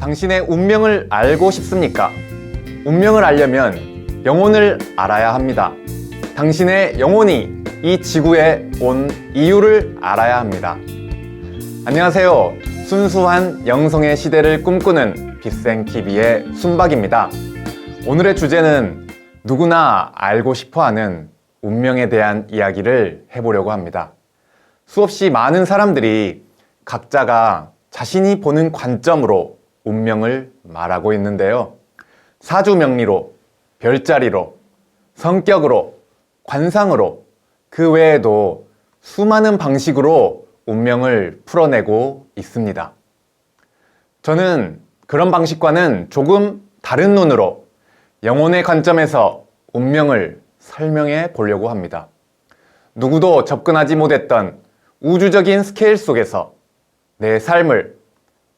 당신의 운명을 알고 싶습니까? 운명을 알려면 영혼을 알아야 합니다. 당신의 영혼이 이 지구에 온 이유를 알아야 합니다. 안녕하세요. 순수한 영성의 시대를 꿈꾸는 빗생TV의 순박입니다. 오늘의 주제는 누구나 알고 싶어하는 운명에 대한 이야기를 해보려고 합니다. 수없이 많은 사람들이 각자가 자신이 보는 관점으로 운명을 말하고 있는데요. 사주명리로, 별자리로, 성격으로, 관상으로, 그 외에도 수많은 방식으로 운명을 풀어내고 있습니다. 저는 그런 방식과는 조금 다른 눈으로 영혼의 관점에서 운명을 설명해 보려고 합니다. 누구도 접근하지 못했던 우주적인 스케일 속에서 내 삶을,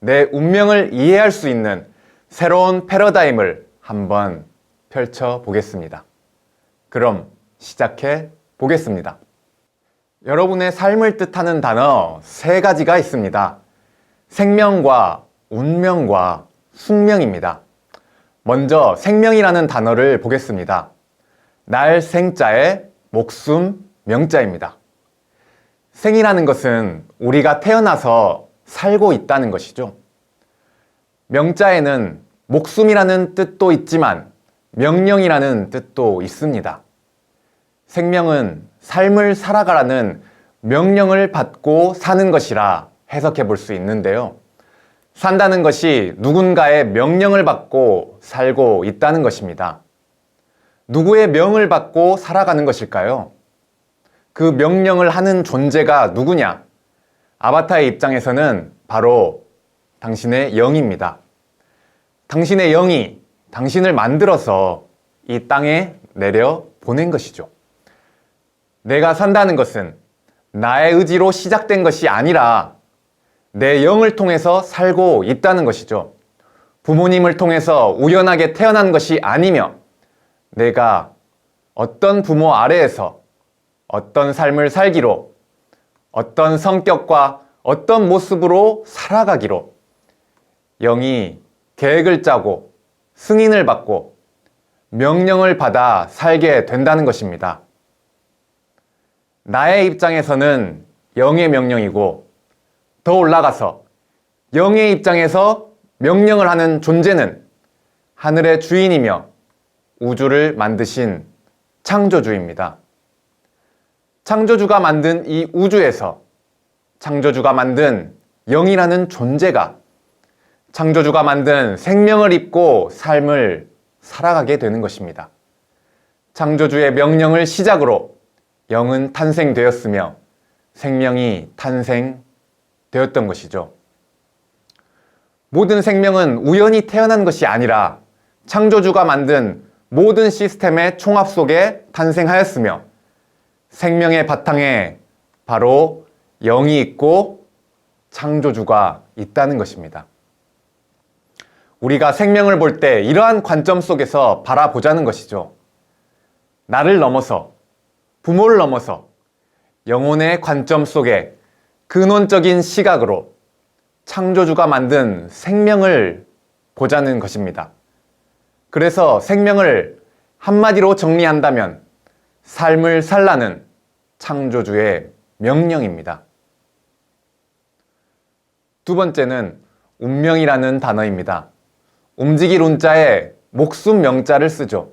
내 운명을 이해할 수 있는 새로운 패러다임을 한번 펼쳐 보겠습니다. 그럼 시작해 보겠습니다. 여러분의 삶을 뜻하는 단어 3가지가 있습니다. 생명과 운명과 숙명입니다. 먼저 생명이라는 단어를 보겠습니다. 날 생자에 목숨 명자입니다. 생이라는 것은 우리가 태어나서 살고 있다는 것이죠. 명자에는 목숨이라는 뜻도 있지만 명령이라는 뜻도 있습니다. 생명은 삶을 살아가라는 명령을 받고 사는 것이라 해석해 볼 수 있는데요. 산다는 것이 누군가의 명령을 받고 살고 있다는 것입니다. 누구의 명을 받고 살아가는 것일까요? 그 명령을 하는 존재가 누구냐? 아바타의 입장에서는 바로 당신의 영입니다. 당신의 영이 당신을 만들어서 이 땅에 내려 보낸 것이죠. 내가 산다는 것은 나의 의지로 시작된 것이 아니라 내 영을 통해서 살고 있다는 것이죠. 부모님을 통해서 우연하게 태어난 것이 아니며 내가 어떤 부모 아래에서 어떤 삶을 살기로, 어떤 성격과 어떤 모습으로 살아가기로 영이 계획을 짜고 승인을 받고 명령을 받아 살게 된다는 것입니다. 나의 입장에서는 영의 명령이고 더 올라가서 영의 입장에서 명령을 하는 존재는 하늘의 주인이며 우주를 만드신 창조주입니다. 창조주가 만든 이 우주에서 창조주가 만든 영이라는 존재가 창조주가 만든 생명을 입고 삶을 살아가게 되는 것입니다. 창조주의 명령을 시작으로 영은 탄생되었으며 생명이 탄생되었던 것이죠. 모든 생명은 우연히 태어난 것이 아니라 창조주가 만든 모든 시스템의 총합 속에 탄생하였으며 생명의 바탕에 바로 영이 있고 창조주가 있다는 것입니다. 우리가 생명을 볼 때 이러한 관점 속에서 바라보자는 것이죠. 나를 넘어서, 부모를 넘어서 영혼의 관점 속에 근원적인 시각으로 창조주가 만든 생명을 보자는 것입니다. 그래서 생명을 한마디로 정리한다면 삶을 살라는 창조주의 명령입니다. 두 번째는 운명이라는 단어입니다. 움직일 운자에 목숨 명자를 쓰죠.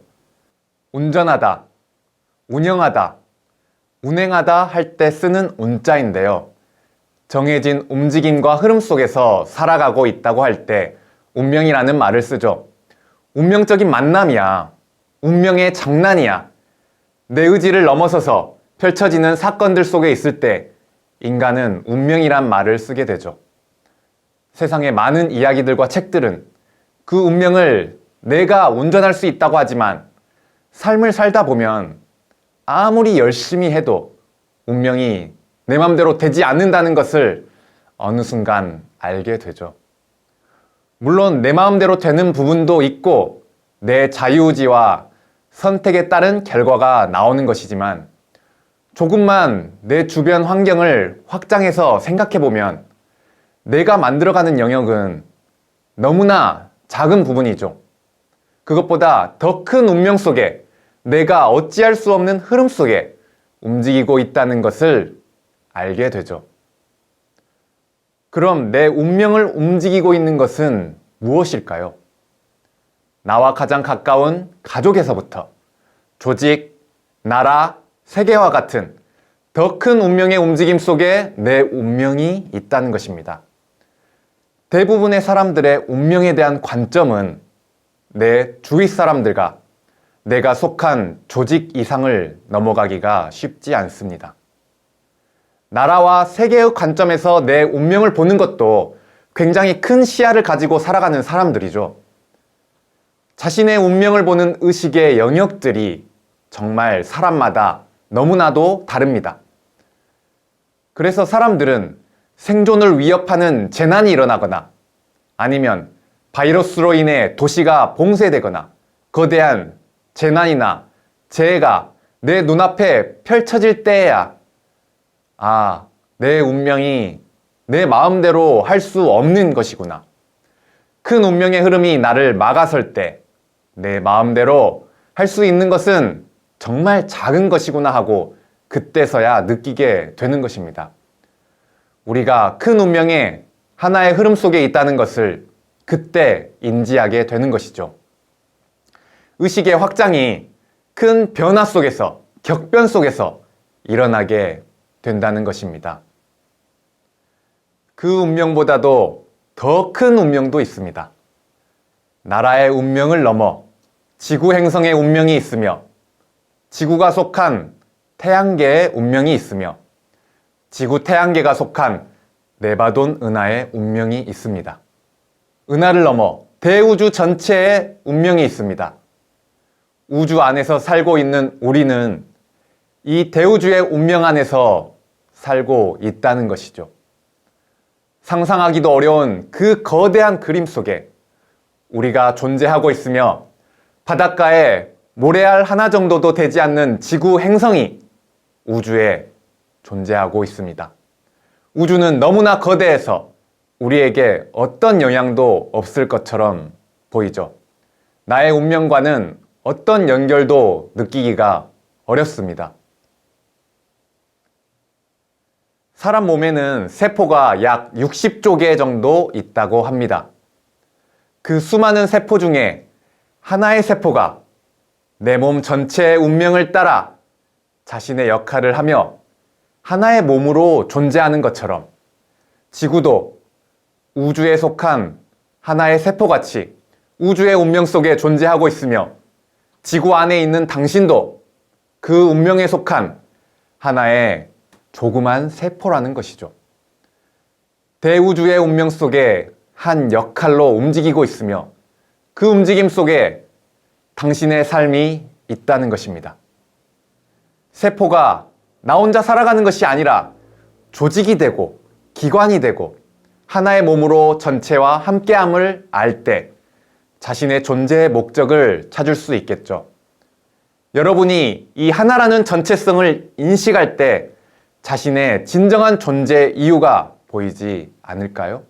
운전하다, 운영하다, 운행하다 할 때 쓰는 운자인데요. 정해진 움직임과 흐름 속에서 살아가고 있다고 할 때 운명이라는 말을 쓰죠. 운명적인 만남이야. 운명의 장난이야. 내 의지를 넘어서서 펼쳐지는 사건들 속에 있을 때 인간은 운명이란 말을 쓰게 되죠. 세상의 많은 이야기들과 책들은 그 운명을 내가 운전할 수 있다고 하지만 삶을 살다 보면 아무리 열심히 해도 운명이 내 맘대로 되지 않는다는 것을 어느 순간 알게 되죠. 물론 내 마음대로 되는 부분도 있고 내 자유의지와 선택에 따른 결과가 나오는 것이지만 조금만 내 주변 환경을 확장해서 생각해 보면 내가 만들어가는 영역은 너무나 작은 부분이죠. 그것보다 더 큰 운명 속에 내가 어찌할 수 없는 흐름 속에 움직이고 있다는 것을 알게 되죠. 그럼 내 운명을 움직이고 있는 것은 무엇일까요? 나와 가장 가까운 가족에서부터 조직, 나라, 세계와 같은 더 큰 운명의 움직임 속에 내 운명이 있다는 것입니다. 대부분의 사람들의 운명에 대한 관점은 내 주위 사람들과 내가 속한 조직 이상을 넘어가기가 쉽지 않습니다. 나라와 세계의 관점에서 내 운명을 보는 것도 굉장히 큰 시야를 가지고 살아가는 사람들이죠. 자신의 운명을 보는 의식의 영역들이 정말 사람마다 너무나도 다릅니다. 그래서 사람들은 생존을 위협하는 재난이 일어나거나 아니면 바이러스로 인해 도시가 봉쇄되거나 거대한 재난이나 재해가 내 눈앞에 펼쳐질 때에야 내 운명이 내 마음대로 할 수 없는 것이구나. 큰 운명의 흐름이 나를 막아설 때 내 마음대로 할 수 있는 것은 정말 작은 것이구나 하고 그때서야 느끼게 되는 것입니다. 우리가 큰 운명의 하나의 흐름 속에 있다는 것을 그때 인지하게 되는 것이죠. 의식의 확장이 큰 변화 속에서, 격변 속에서 일어나게 된다는 것입니다. 그 운명보다도 더 큰 운명도 있습니다. 나라의 운명을 넘어 지구 행성의 운명이 있으며, 지구가 속한 태양계의 운명이 있으며, 지구 태양계가 속한 네바돈 은하의 운명이 있습니다. 은하를 넘어 대우주 전체의 운명이 있습니다. 우주 안에서 살고 있는 우리는 이 대우주의 운명 안에서 살고 있다는 것이죠. 상상하기도 어려운 그 거대한 그림 속에 우리가 존재하고 있으며 바닷가에 모래알 하나 정도도 되지 않는 지구 행성이 우주에 존재하고 있습니다. 우주는 너무나 거대해서 우리에게 어떤 영향도 없을 것처럼 보이죠. 나의 운명과는 어떤 연결도 느끼기가 어렵습니다. 사람 몸에는 세포가 약 60조 개 정도 있다고 합니다. 그 수많은 세포 중에 하나의 세포가 내 몸 전체의 운명을 따라 자신의 역할을 하며 하나의 몸으로 존재하는 것처럼 지구도 우주에 속한 하나의 세포같이 우주의 운명 속에 존재하고 있으며 지구 안에 있는 당신도 그 운명에 속한 하나의 조그만 세포라는 것이죠. 대우주의 운명 속에 한 역할로 움직이고 있으며 그 움직임 속에 당신의 삶이 있다는 것입니다. 세포가 나 혼자 살아가는 것이 아니라 조직이 되고 기관이 되고 하나의 몸으로 전체와 함께함을 알 때 자신의 존재의 목적을 찾을 수 있겠죠. 여러분이 이 하나라는 전체성을 인식할 때 자신의 진정한 존재 이유가 보이지 않을까요?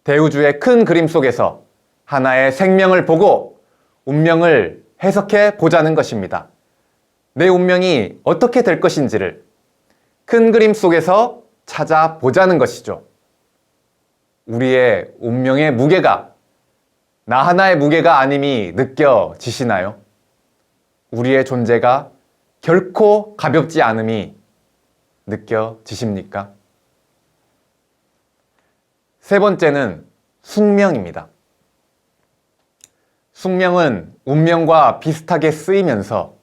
대우주의 큰 그림 속에서 하나의 생명을 보고 운명을 해석해 보자는 것입니다. 내 운명이 어떻게 될 것인지를 큰 그림 속에서 찾아보자는 것이죠. 우리의 운명의 무게가 나 하나의 무게가 아님이 느껴지시나요? 우리의 존재가 결코 가볍지 않음이 느껴지십니까? 세 번째는 숙명입니다. 숙명은 운명과 비슷하게 쓰이면서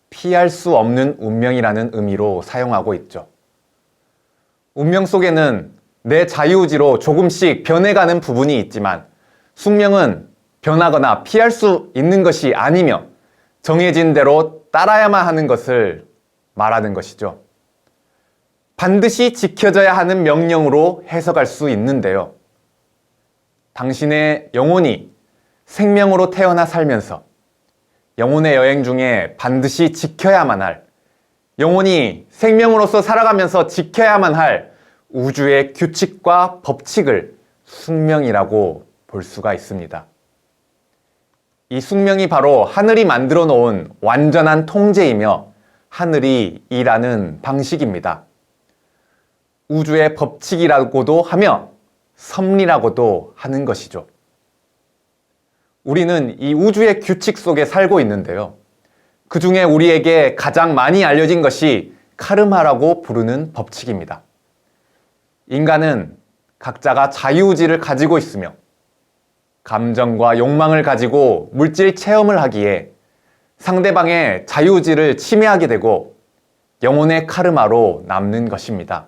피할 수 없는 운명이라는 의미로 사용하고 있죠. 운명 속에는 내 자유의지로 조금씩 변해가는 부분이 있지만 숙명은 변하거나 피할 수 있는 것이 아니며 정해진 대로 따라야만 하는 것을 말하는 것이죠. 반드시 지켜져야 하는 명령으로 해석할 수 있는데요. 당신의 영혼이 생명으로 태어나 살면서 영혼의 여행 중에 반드시 지켜야만 할, 영혼이 생명으로서 살아가면서 지켜야만 할 우주의 규칙과 법칙을 숙명이라고 볼 수가 있습니다. 이 숙명이 바로 하늘이 만들어 놓은 완전한 통제이며 하늘이 일하는 방식입니다. 우주의 법칙이라고도 하며 섭리라고도 하는 것이죠. 우리는 이 우주의 규칙 속에 살고 있는데요. 그 중에 우리에게 가장 많이 알려진 것이 카르마라고 부르는 법칙입니다. 인간은 각자가 자유의지를 가지고 있으며 감정과 욕망을 가지고 물질 체험을 하기에 상대방의 자유의지를 침해하게 되고 영혼의 카르마로 남는 것입니다.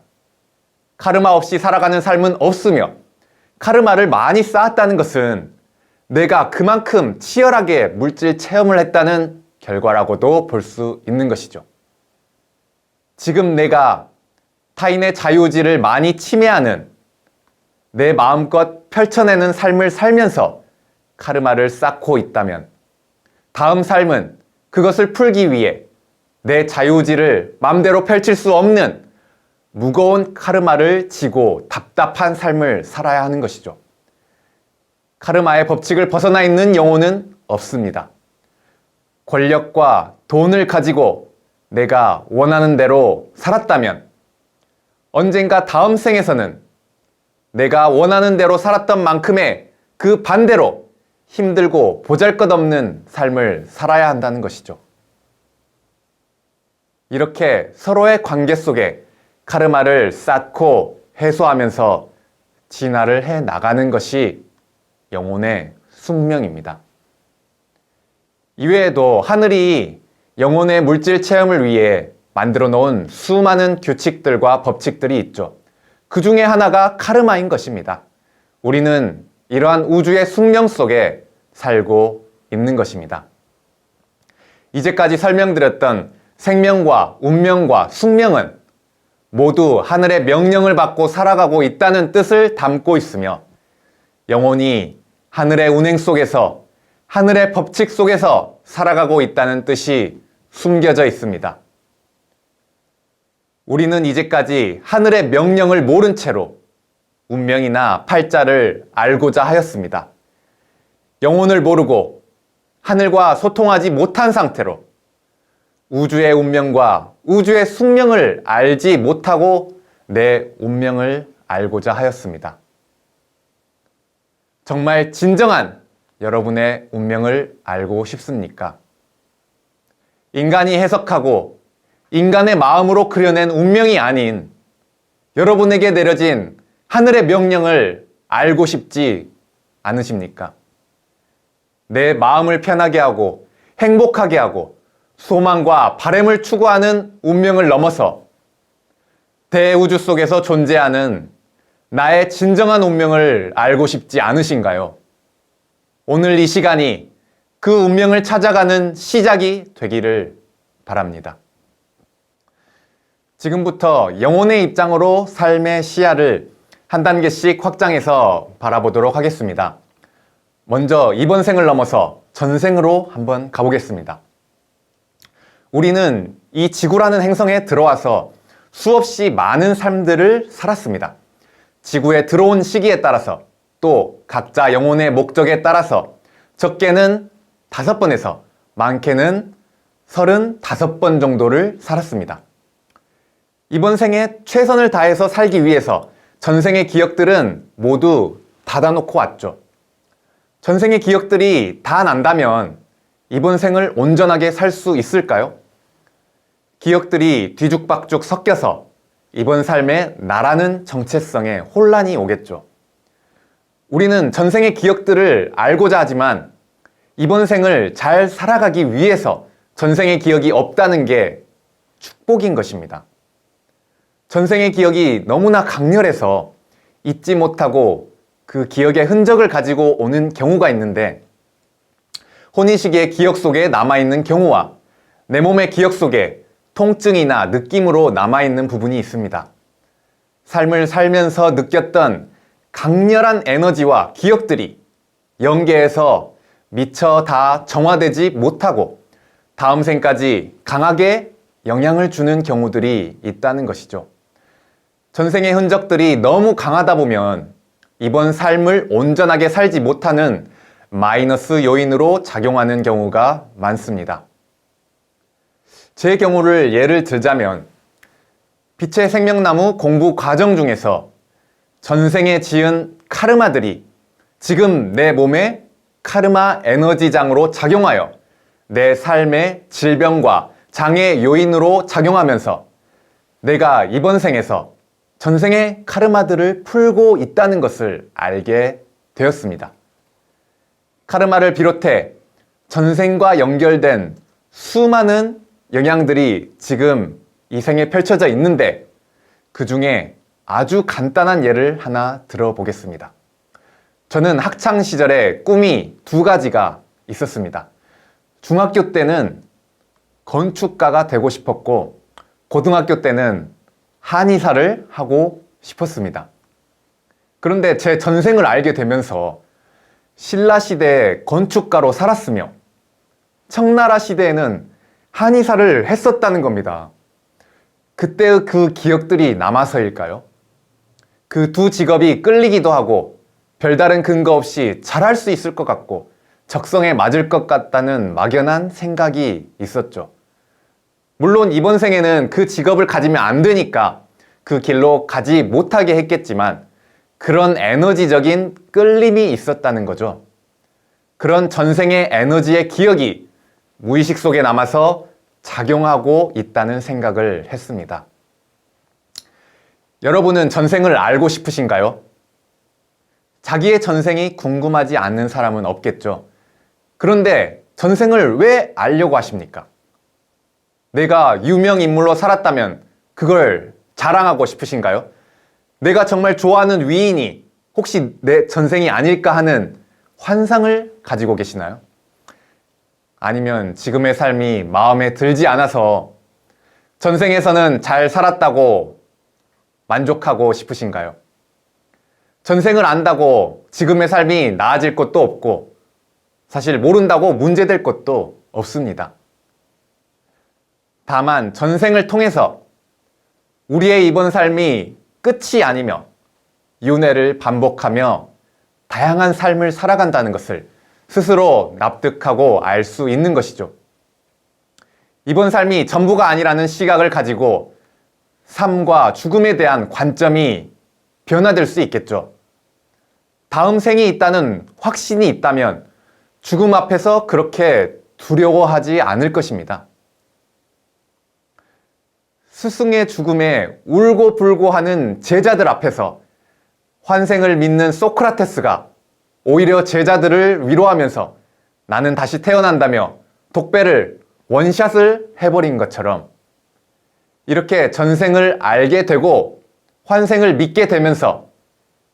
카르마 없이 살아가는 삶은 없으며 카르마를 많이 쌓았다는 것은 내가 그만큼 치열하게 물질 체험을 했다는 결과라고도 볼 수 있는 것이죠. 지금 내가 타인의 자유의지를 많이 침해하는 내 마음껏 펼쳐내는 삶을 살면서 카르마를 쌓고 있다면 다음 삶은 그것을 풀기 위해 내 자유의지를 마음대로 펼칠 수 없는 무거운 카르마를 지고 답답한 삶을 살아야 하는 것이죠. 카르마의 법칙을 벗어나 있는 영혼은 없습니다. 권력과 돈을 가지고 내가 원하는 대로 살았다면 언젠가 다음 생에서는 내가 원하는 대로 살았던 만큼의 그 반대로 힘들고 보잘것없는 삶을 살아야 한다는 것이죠. 이렇게 서로의 관계 속에 카르마를 쌓고 해소하면서 진화를 해 나가는 것이 영혼의 숙명입니다. 이외에도 하늘이 영혼의 물질 체험을 위해 만들어 놓은 수많은 규칙들과 법칙들이 있죠. 그 중에 하나가 카르마인 것입니다. 우리는 이러한 우주의 숙명 속에 살고 있는 것입니다. 이제까지 설명드렸던 생명과 운명과 숙명은 모두 하늘의 명령을 받고 살아가고 있다는 뜻을 담고 있으며 영혼이 하늘의 운행 속에서 하늘의 법칙 속에서 살아가고 있다는 뜻이 숨겨져 있습니다. 우리는 이제까지 하늘의 명령을 모른 채로 운명이나 팔자를 알고자 하였습니다. 영혼을 모르고 하늘과 소통하지 못한 상태로 우주의 운명과 우주의 숙명을 알지 못하고 내 운명을 알고자 하였습니다. 정말 진정한 여러분의 운명을 알고 싶습니까? 인간이 해석하고 인간의 마음으로 그려낸 운명이 아닌 여러분에게 내려진 하늘의 명령을 알고 싶지 않으십니까? 내 마음을 편하게 하고 행복하게 하고 소망과 바람을 추구하는 운명을 넘어서 대우주 속에서 존재하는 나의 진정한 운명을 알고 싶지 않으신가요? 오늘 이 시간이 그 운명을 찾아가는 시작이 되기를 바랍니다. 지금부터 영혼의 입장으로 삶의 시야를 한 단계씩 확장해서 바라보도록 하겠습니다. 먼저 이번 생을 넘어서 전생으로 한번 가보겠습니다. 우리는 이 지구라는 행성에 들어와서 수없이 많은 삶들을 살았습니다. 지구에 들어온 시기에 따라서 또 각자 영혼의 목적에 따라서 적게는 5번에서 많게는 35번 정도를 살았습니다. 이번 생에 최선을 다해서 살기 위해서 전생의 기억들은 모두 닫아놓고 왔죠. 전생의 기억들이 다 난다면 이번 생을 온전하게 살 수 있을까요? 기억들이 뒤죽박죽 섞여서 이번 삶에 나라는 정체성에 혼란이 오겠죠. 우리는 전생의 기억들을 알고자 하지만 이번 생을 잘 살아가기 위해서 전생의 기억이 없다는 게 축복인 것입니다. 전생의 기억이 너무나 강렬해서 잊지 못하고 그 기억의 흔적을 가지고 오는 경우가 있는데 혼인시기의 기억 속에 남아있는 경우와 내 몸의 기억 속에 통증이나 느낌으로 남아있는 부분이 있습니다. 삶을 살면서 느꼈던 강렬한 에너지와 기억들이 영계에서 미처 다 정화되지 못하고 다음 생까지 강하게 영향을 주는 경우들이 있다는 것이죠. 전생의 흔적들이 너무 강하다 보면 이번 삶을 온전하게 살지 못하는 마이너스 요인으로 작용하는 경우가 많습니다. 제 경우를 예를 들자면 빛의 생명나무 공부 과정 중에서 전생에 지은 카르마들이 지금 내 몸에 카르마 에너지장으로 작용하여 내 삶의 질병과 장애 요인으로 작용하면서 내가 이번 생에서 전생의 카르마들을 풀고 있다는 것을 알게 되었습니다. 카르마를 비롯해 전생과 연결된 수많은 영향들이 지금 이 생에 펼쳐져 있는데 그 중에 아주 간단한 예를 하나 들어보겠습니다. 저는 학창 시절에 꿈이 두 가지가 있었습니다. 중학교 때는 건축가가 되고 싶었고 고등학교 때는 한의사를 하고 싶었습니다. 그런데 제 전생을 알게 되면서 신라 시대에 건축가로 살았으며 청나라 시대에는 한의사를 했었다는 겁니다. 그때의 그 기억들이 남아서일까요? 그 두 직업이 끌리기도 하고 별다른 근거 없이 잘할 수 있을 것 같고 적성에 맞을 것 같다는 막연한 생각이 있었죠. 물론 이번 생에는 그 직업을 가지면 안 되니까 그 길로 가지 못하게 했겠지만 그런 에너지적인 끌림이 있었다는 거죠. 그런 전생의 에너지의 기억이 무의식 속에 남아서 작용하고 있다는 생각을 했습니다. 여러분은 전생을 알고 싶으신가요? 자기의 전생이 궁금하지 않는 사람은 없겠죠. 그런데 전생을 왜 알려고 하십니까? 내가 유명인물로 살았다면 그걸 자랑하고 싶으신가요? 내가 정말 좋아하는 위인이 혹시 내 전생이 아닐까 하는 환상을 가지고 계시나요? 아니면 지금의 삶이 마음에 들지 않아서 전생에서는 잘 살았다고 만족하고 싶으신가요? 전생을 안다고 지금의 삶이 나아질 것도 없고 사실 모른다고 문제될 것도 없습니다. 다만 전생을 통해서 우리의 이번 삶이 끝이 아니며 윤회를 반복하며 다양한 삶을 살아간다는 것을 스스로 납득하고 알 수 있는 것이죠. 이번 삶이 전부가 아니라는 시각을 가지고 삶과 죽음에 대한 관점이 변화될 수 있겠죠. 다음 생이 있다는 확신이 있다면 죽음 앞에서 그렇게 두려워하지 않을 것입니다. 스승의 죽음에 울고불고 하는 제자들 앞에서 환생을 믿는 소크라테스가 오히려 제자들을 위로하면서 나는 다시 태어난다며 독배를 원샷을 해버린 것처럼 이렇게 전생을 알게 되고 환생을 믿게 되면서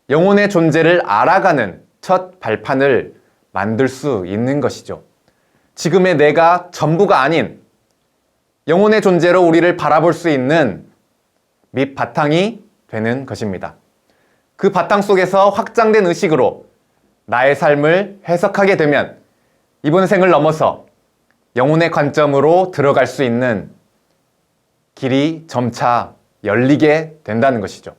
영혼의 존재를 알아가는 첫 발판을 만들 수 있는 것이죠. 지금의 내가 전부가 아닌 영혼의 존재로 우리를 바라볼 수 있는 밑바탕이 되는 것입니다. 그 바탕 속에서 확장된 의식으로 나의 삶을 해석하게 되면 이번 생을 넘어서 영혼의 관점으로 들어갈 수 있는 길이 점차 열리게 된다는 것이죠.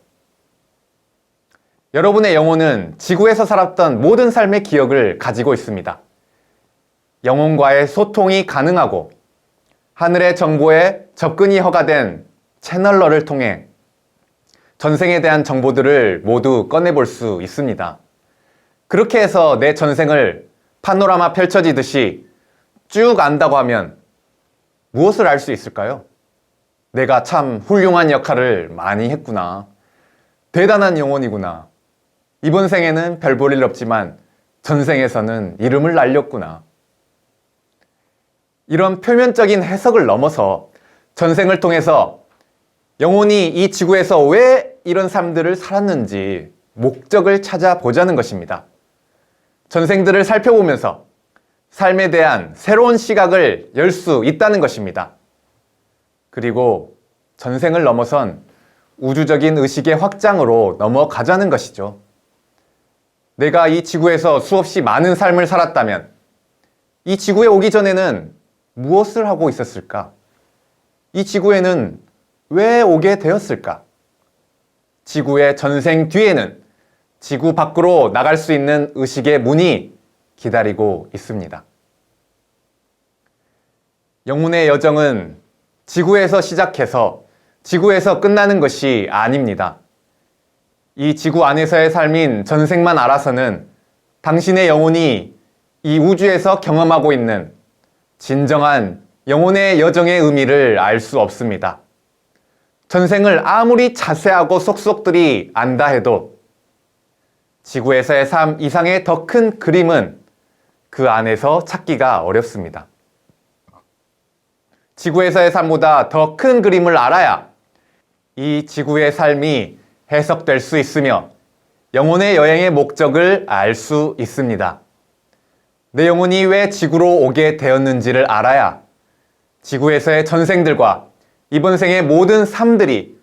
여러분의 영혼은 지구에서 살았던 모든 삶의 기억을 가지고 있습니다. 영혼과의 소통이 가능하고 하늘의 정보에 접근이 허가된 채널러를 통해 전생에 대한 정보들을 모두 꺼내볼 수 있습니다. 그렇게 해서 내 전생을 파노라마 펼쳐지듯이 쭉 안다고 하면 무엇을 알 수 있을까요? 내가 참 훌륭한 역할을 많이 했구나. 대단한 영혼이구나. 이번 생에는 별 볼 일 없지만 전생에서는 이름을 날렸구나. 이런 표면적인 해석을 넘어서 전생을 통해서 영혼이 이 지구에서 왜 이런 삶들을 살았는지 목적을 찾아보자는 것입니다. 전생들을 살펴보면서 삶에 대한 새로운 시각을 열 수 있다는 것입니다. 그리고 전생을 넘어선 우주적인 의식의 확장으로 넘어가자는 것이죠. 내가 이 지구에서 수없이 많은 삶을 살았다면 이 지구에 오기 전에는 무엇을 하고 있었을까? 이 지구에는 왜 오게 되었을까? 지구의 전생 뒤에는 지구 밖으로 나갈 수 있는 의식의 문이 기다리고 있습니다. 영혼의 여정은 지구에서 시작해서 지구에서 끝나는 것이 아닙니다. 이 지구 안에서의 삶인 전생만 알아서는 당신의 영혼이 이 우주에서 경험하고 있는 진정한 영혼의 여정의 의미를 알 수 없습니다. 전생을 아무리 자세하고 속속들이 안다 해도 지구에서의 삶 이상의 더 큰 그림은 그 안에서 찾기가 어렵습니다. 지구에서의 삶보다 더 큰 그림을 알아야 이 지구의 삶이 해석될 수 있으며 영혼의 여행의 목적을 알 수 있습니다. 내 영혼이 왜 지구로 오게 되었는지를 알아야 지구에서의 전생들과 이번 생의 모든 삶들이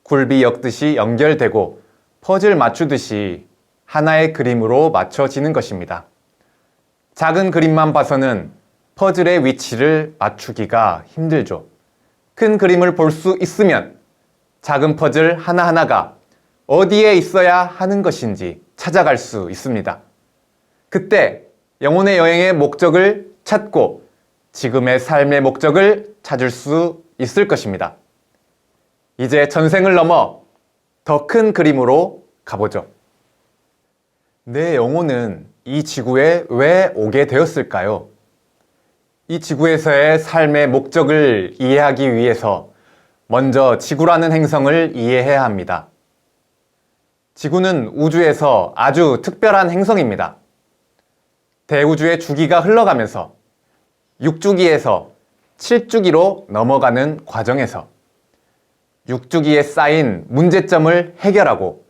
굴비 엮듯이 연결되고 퍼즐 맞추듯이 하나의 그림으로 맞춰지는 것입니다. 작은 그림만 봐서는 퍼즐의 위치를 맞추기가 힘들죠. 큰 그림을 볼 수 있으면 작은 퍼즐 하나하나가 어디에 있어야 하는 것인지 찾아갈 수 있습니다. 그때 영혼의 여행의 목적을 찾고 지금의 삶의 목적을 찾을 수 있을 것입니다. 이제 전생을 넘어 더 큰 그림으로 가보죠. 내 영혼은 이 지구에 왜 오게 되었을까요? 이 지구에서의 삶의 목적을 이해하기 위해서 먼저 지구라는 행성을 이해해야 합니다. 지구는 우주에서 아주 특별한 행성입니다. 대우주의 주기가 흘러가면서 6주기에서 7주기로 넘어가는 과정에서 6주기에 쌓인 문제점을 해결하고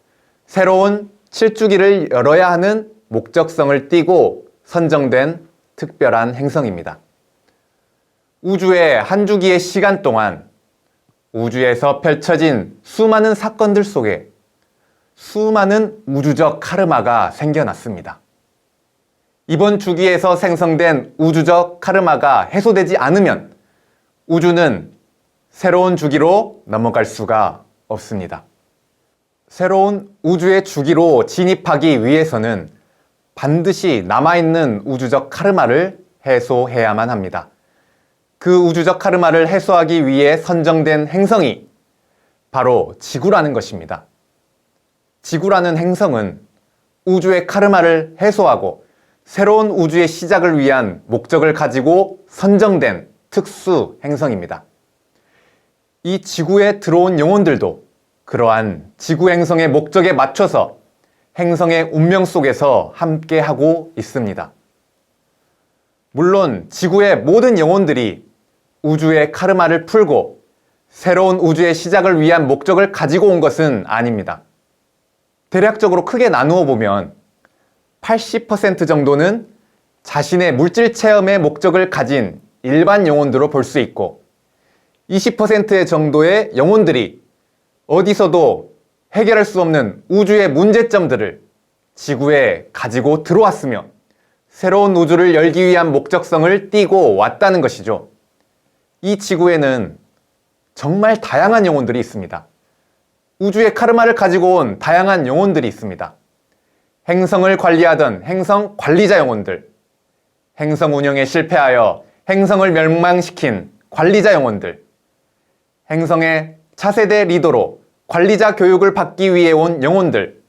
새로운 7주기를 열어야 하는 목적성을 띠고 선정된 특별한 행성입니다. 우주의 한 주기의 시간 동안 우주에서 펼쳐진 수많은 사건들 속에 수많은 우주적 카르마가 생겨났습니다. 이번 주기에서 생성된 우주적 카르마가 해소되지 않으면 우주는 새로운 주기로 넘어갈 수가 없습니다. 새로운 우주의 주기로 진입하기 위해서는 반드시 남아있는 우주적 카르마를 해소해야만 합니다. 그 우주적 카르마를 해소하기 위해 선정된 행성이 바로 지구라는 것입니다. 지구라는 행성은 우주의 카르마를 해소하고 새로운 우주의 시작을 위한 목적을 가지고 선정된 특수 행성입니다. 이 지구에 들어온 영혼들도 그러한 지구 행성의 목적에 맞춰서 행성의 운명 속에서 함께하고 있습니다. 물론 지구의 모든 영혼들이 우주의 카르마를 풀고 새로운 우주의 시작을 위한 목적을 가지고 온 것은 아닙니다. 대략적으로 크게 나누어 보면 80% 정도는 자신의 물질 체험의 목적을 가진 일반 영혼들로 볼 수 있고 20% 정도의 영혼들이 어디서도 해결할 수 없는 우주의 문제점들을 지구에 가지고 들어왔으며 새로운 우주를 열기 위한 목적성을 띠고 왔다는 것이죠. 이 지구에는 정말 다양한 영혼들이 있습니다. 우주의 카르마를 가지고 온 다양한 영혼들이 있습니다. 행성을 관리하던 행성 관리자 영혼들, 행성 운영에 실패하여 행성을 멸망시킨 관리자 영혼들, 행성의 차세대 리더로 관리자 교육을 받기 위해 온 영혼들,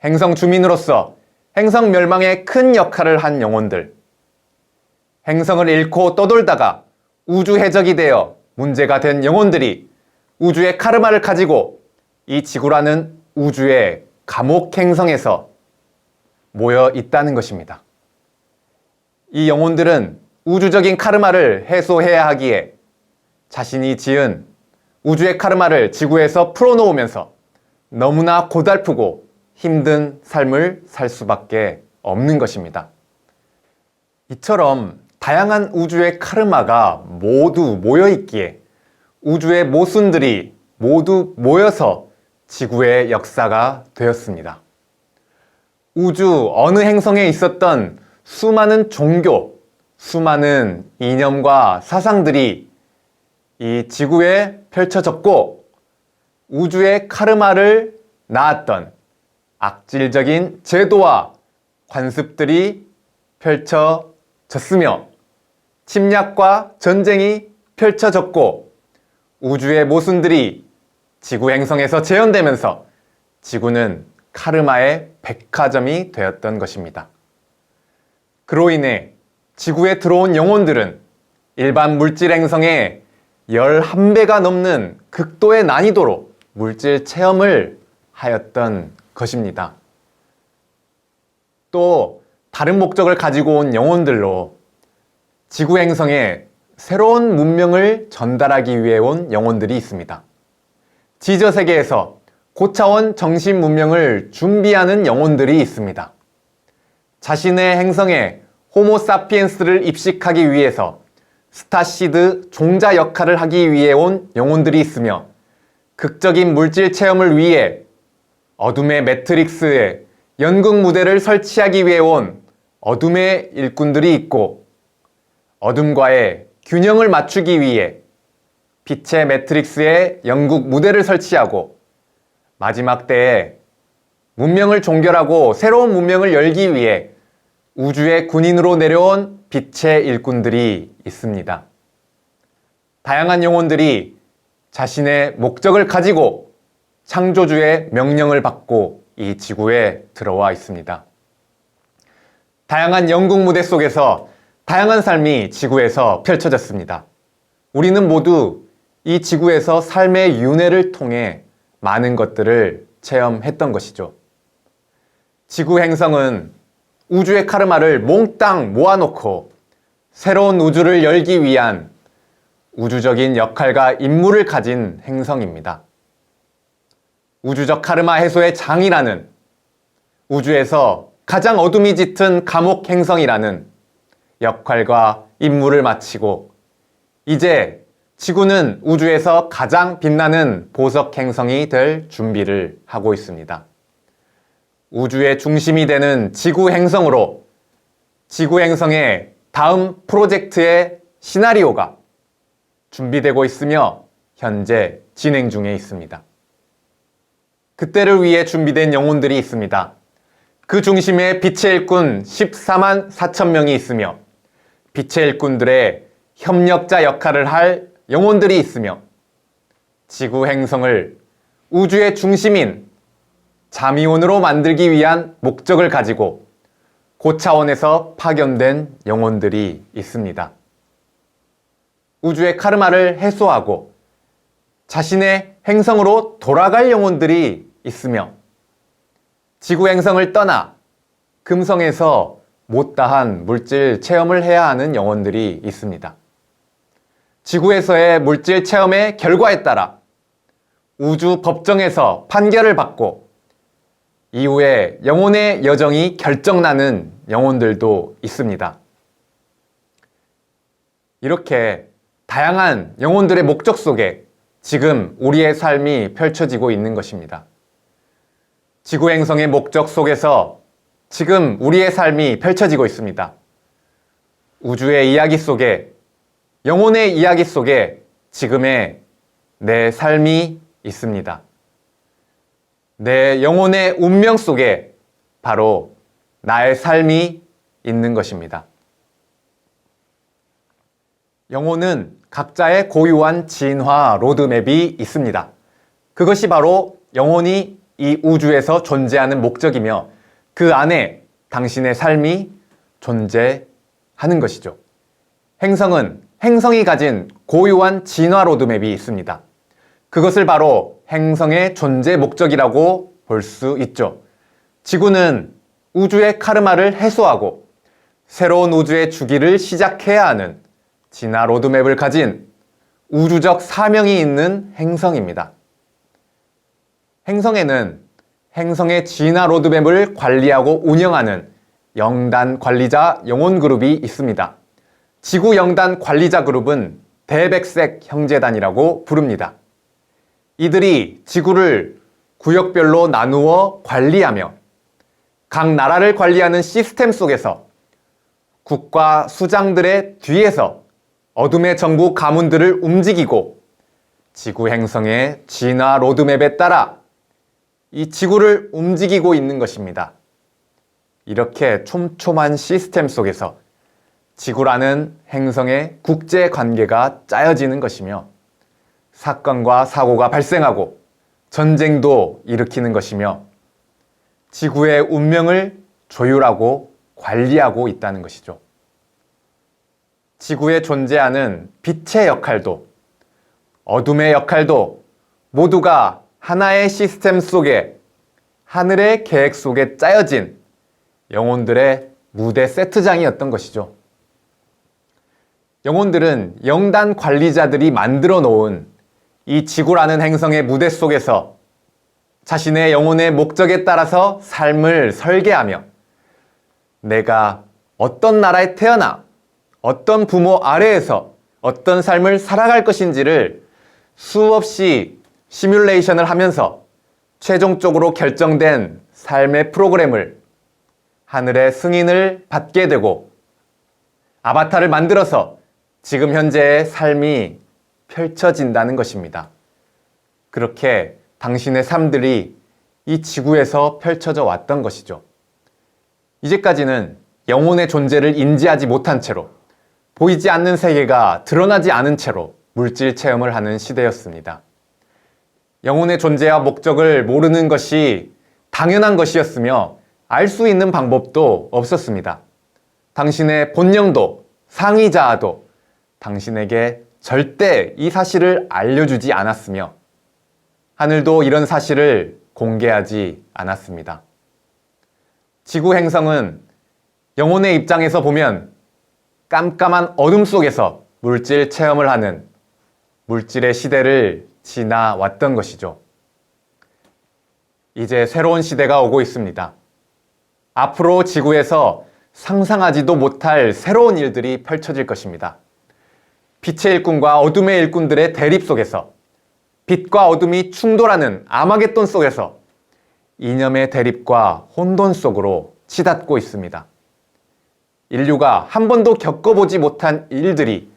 행성 주민으로서 행성 멸망에 큰 역할을 한 영혼들, 행성을 잃고 떠돌다가 우주 해적이 되어 문제가 된 영혼들이 우주의 카르마를 가지고 이 지구라는 우주의 감옥 행성에서 모여 있다는 것입니다. 이 영혼들은 우주적인 카르마를 해소해야 하기에 자신이 지은 우주의 카르마를 지구에서 풀어놓으면서 너무나 고달프고 힘든 삶을 살 수밖에 없는 것입니다. 이처럼 다양한 우주의 카르마가 모두 모여있기에 우주의 모순들이 모두 모여서 지구의 역사가 되었습니다. 우주 어느 행성에 있었던 수많은 종교, 수많은 이념과 사상들이 이 지구에 펼쳐졌고 우주의 카르마를 낳았던 악질적인 제도와 관습들이 펼쳐졌으며 침략과 전쟁이 펼쳐졌고 우주의 모순들이 지구 행성에서 재현되면서 지구는 카르마의 백화점이 되었던 것입니다. 그로 인해 지구에 들어온 영혼들은 일반 물질 행성의 11배가 넘는 극도의 난이도로 물질 체험을 하였던 것입니다. 또 다른 목적을 가지고 온 영혼들로 지구 행성에 새로운 문명을 전달하기 위해 온 영혼들이 있습니다. 지저세계에서 고차원 정신 문명을 준비하는 영혼들이 있습니다. 자신의 행성에 호모사피엔스를 입식하기 위해서 스타시드 종자 역할을 하기 위해 온 영혼들이 있으며 극적인 물질 체험을 위해 어둠의 매트릭스에 연극 무대를 설치하기 위해 온 어둠의 일꾼들이 있고 어둠과의 균형을 맞추기 위해 빛의 매트릭스에 연극 무대를 설치하고 마지막 때에 문명을 종결하고 새로운 문명을 열기 위해 우주의 군인으로 내려온 빛의 일꾼들이 있습니다. 다양한 영혼들이 자신의 목적을 가지고 창조주의 명령을 받고 이 지구에 들어와 있습니다. 다양한 연극 무대 속에서 다양한 삶이 지구에서 펼쳐졌습니다. 우리는 모두 이 지구에서 삶의 윤회를 통해 많은 것들을 체험했던 것이죠. 지구 행성은 우주의 카르마를 몽땅 모아놓고 새로운 우주를 열기 위한 우주적인 역할과 임무를 가진 행성입니다. 우주적 카르마 해소의 장이라는 우주에서 가장 어둠이 짙은 감옥 행성이라는 역할과 임무를 마치고 이제 지구는 우주에서 가장 빛나는 보석 행성이 될 준비를 하고 있습니다. 우주의 중심이 되는 지구 행성으로 지구 행성의 다음 프로젝트의 시나리오가 준비되고 있으며 현재 진행 중에 있습니다. 그때를 위해 준비된 영혼들이 있습니다. 그 중심에 빛의 일꾼 14만 4천 명이 있으며 빛의 일꾼들의 협력자 역할을 할 영혼들이 있으며 지구 행성을 우주의 중심인 자미온으로 만들기 위한 목적을 가지고 고차원에서 파견된 영혼들이 있습니다. 우주의 카르마를 해소하고 자신의 행성으로 돌아갈 영혼들이 있으며 지구 행성을 떠나 금성에서 못다한 물질 체험을 해야 하는 영혼들이 있습니다. 지구에서의 물질 체험의 결과에 따라 우주 법정에서 판결을 받고 이후에 영혼의 여정이 결정나는 영혼들도 있습니다. 이렇게 다양한 영혼들의 목적 속에 지금 우리의 삶이 펼쳐지고 있는 것입니다. 지구 행성의 목적 속에서 지금 우리의 삶이 펼쳐지고 있습니다. 우주의 이야기 속에, 영혼의 이야기 속에 지금의 내 삶이 있습니다. 내 영혼의 운명 속에 바로 나의 삶이 있는 것입니다. 영혼은 각자의 고유한 진화 로드맵이 있습니다. 그것이 바로 영혼이 이 우주에서 존재하는 목적이며 그 안에 당신의 삶이 존재하는 것이죠. 행성은 행성이 가진 고유한 진화 로드맵이 있습니다. 그것을 바로 행성의 존재 목적이라고 볼 수 있죠. 지구는 우주의 카르마를 해소하고 새로운 우주의 주기를 시작해야 하는 진화 로드맵을 가진 우주적 사명이 있는 행성입니다. 행성에는 행성의 진화 로드맵을 관리하고 운영하는 영단 관리자 영혼그룹이 있습니다. 지구 영단 관리자 그룹은 대백색 형제단이라고 부릅니다. 이들이 지구를 구역별로 나누어 관리하며 각 나라를 관리하는 시스템 속에서 국가 수장들의 뒤에서 어둠의 정부 가문들을 움직이고 지구 행성의 진화 로드맵에 따라 이 지구를 움직이고 있는 것입니다. 이렇게 촘촘한 시스템 속에서 지구라는 행성의 국제 관계가 짜여지는 것이며 사건과 사고가 발생하고 전쟁도 일으키는 것이며 지구의 운명을 조율하고 관리하고 있다는 것이죠. 지구에 존재하는 빛의 역할도 어둠의 역할도 모두가 하나의 시스템 속에 하늘의 계획 속에 짜여진 영혼들의 무대 세트장이었던 것이죠. 영혼들은 영단 관리자들이 만들어 놓은 이 지구라는 행성의 무대 속에서 자신의 영혼의 목적에 따라서 삶을 설계하며 내가 어떤 나라에 태어나 어떤 부모 아래에서 어떤 삶을 살아갈 것인지를 수없이 시뮬레이션을 하면서 최종적으로 결정된 삶의 프로그램을 하늘의 승인을 받게 되고 아바타를 만들어서 지금 현재의 삶이 펼쳐진다는 것입니다. 그렇게 당신의 삶들이 이 지구에서 펼쳐져 왔던 것이죠. 이제까지는 영혼의 존재를 인지하지 못한 채로 보이지 않는 세계가 드러나지 않은 채로 물질 체험을 하는 시대였습니다. 영혼의 존재와 목적을 모르는 것이 당연한 것이었으며 알 수 있는 방법도 없었습니다. 당신의 본령도 상위자아도 당신에게 절대 이 사실을 알려주지 않았으며 하늘도 이런 사실을 공개하지 않았습니다. 지구 행성은 영혼의 입장에서 보면 깜깜한 어둠 속에서 물질 체험을 하는 물질의 시대를 지나왔던 것이죠. 이제 새로운 시대가 오고 있습니다. 앞으로 지구에서 상상하지도 못할 새로운 일들이 펼쳐질 것입니다. 빛의 일꾼과 어둠의 일꾼들의 대립 속에서 빛과 어둠이 충돌하는 아마겟돈 속에서 이념의 대립과 혼돈 속으로 치닫고 있습니다. 인류가 한 번도 겪어보지 못한 일들이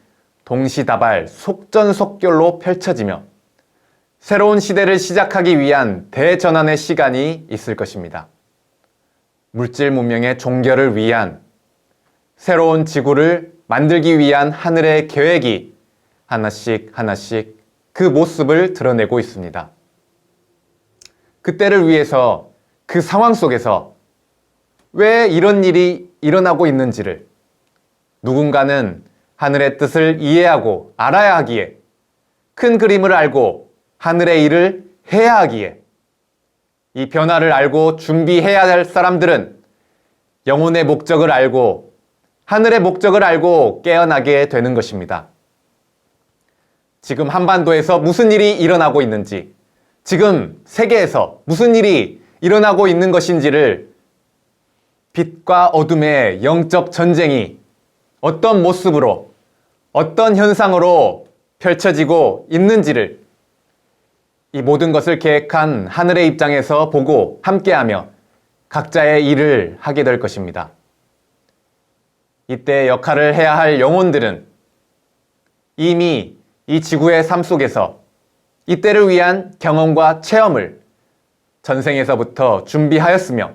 동시다발 속전속결로 펼쳐지며 새로운 시대를 시작하기 위한 대전환의 시간이 있을 것입니다. 물질 문명의 종결을 위한 새로운 지구를 만들기 위한 하늘의 계획이 하나씩 하나씩 그 모습을 드러내고 있습니다. 그때를 위해서 그 상황 속에서 왜 이런 일이 일어나고 있는지를 누군가는 하늘의 뜻을 이해하고 알아야 하기에 큰 그림을 알고 하늘의 일을 해야 하기에 이 변화를 알고 준비해야 할 사람들은 영혼의 목적을 알고 하늘의 목적을 알고 깨어나게 되는 것입니다. 지금 한반도에서 무슨 일이 일어나고 있는지, 지금 세계에서 무슨 일이 일어나고 있는 것인지를 빛과 어둠의 영적 전쟁이 어떤 모습으로, 어떤 현상으로 펼쳐지고 있는지를 이 모든 것을 계획한 하늘의 입장에서 보고 함께하며 각자의 일을 하게 될 것입니다. 이때 역할을 해야 할 영혼들은 이미 이 지구의 삶 속에서 이때를 위한 경험과 체험을 전생에서부터 준비하였으며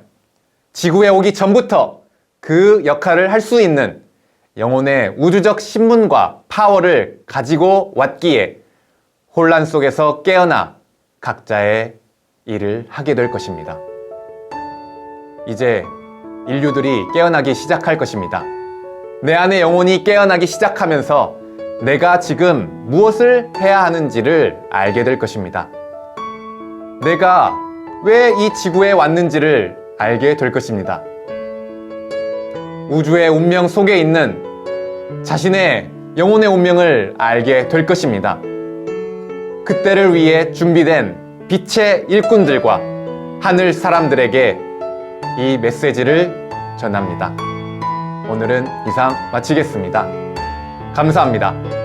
지구에 오기 전부터 그 역할을 할 수 있는 영혼의 우주적 신분과 파워를 가지고 왔기에 혼란 속에서 깨어나 각자의 일을 하게 될 것입니다. 이제 인류들이 깨어나기 시작할 것입니다. 내 안의 영혼이 깨어나기 시작하면서 내가 지금 무엇을 해야 하는지를 알게 될 것입니다. 내가 왜 이 지구에 왔는지를 알게 될 것입니다. 우주의 운명 속에 있는 자신의 영혼의 운명을 알게 될 것입니다. 그때를 위해 준비된 빛의 일꾼들과 하늘 사람들에게 이 메시지를 전합니다. 오늘은 이상 마치겠습니다. 감사합니다.